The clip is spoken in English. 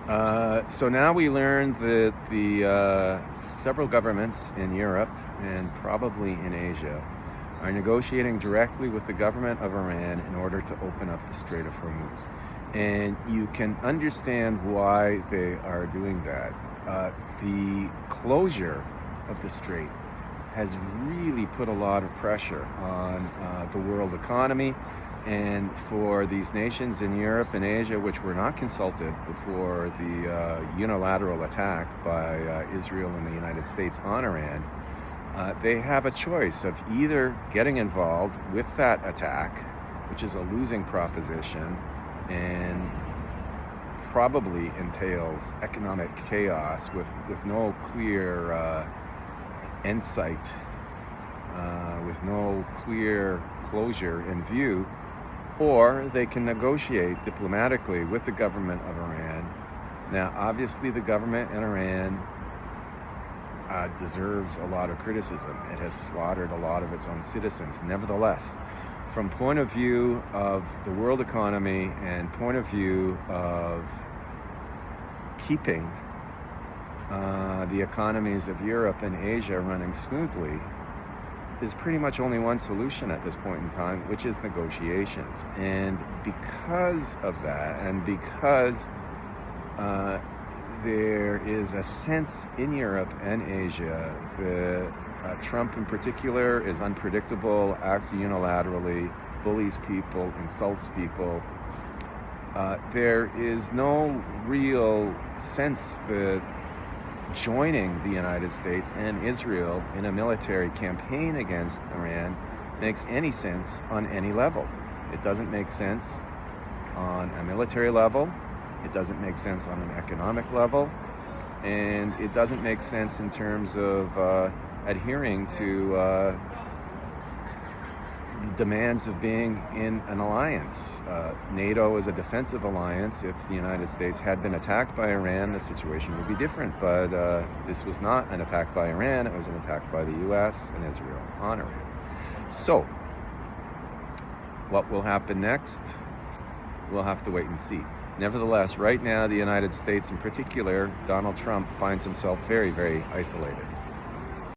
So now we learned that the several governments in Europe and probably in Asia are negotiating directly with the government of Iran in order to open up the Strait of Hormuz. And you can understand why they are doing that. The closure of the strait has really put a lot of pressure on the world economy, and for these nations in Europe and Asia, which were not consulted before the unilateral attack by Israel and the United States on Iran, they have a choice of either getting involved with that attack, which is a losing proposition and probably entails economic chaos with no clear insight, with no clear closure in view, or they can negotiate diplomatically with the government of Iran. Now, obviously, the government in Iran deserves a lot of criticism. It has slaughtered a lot of its own citizens. Nevertheless, from point of view of the world economy and point of view of keeping the economies of Europe and Asia running smoothly, there's pretty much only one solution at this point in time, which is negotiations. And because of that, and because there is a sense in Europe and Asia that Trump in particular is unpredictable, acts unilaterally, bullies people, insults people, there is no real sense that joining the United States and Israel in a military campaign against Iran makes any sense on any level. It doesn't make sense on a military level, it doesn't make sense on an economic level, and it doesn't make sense in terms of adhering to the demands of being in an alliance. NATO is a defensive alliance. If the United States had been attacked by Iran, the situation would be different. But this was not an attack by Iran. It was an attack by the U.S. and Israel on Iran. So, what will happen next? We'll have to wait and see. Nevertheless, right now, the United States in particular, Donald Trump, finds himself very, very isolated.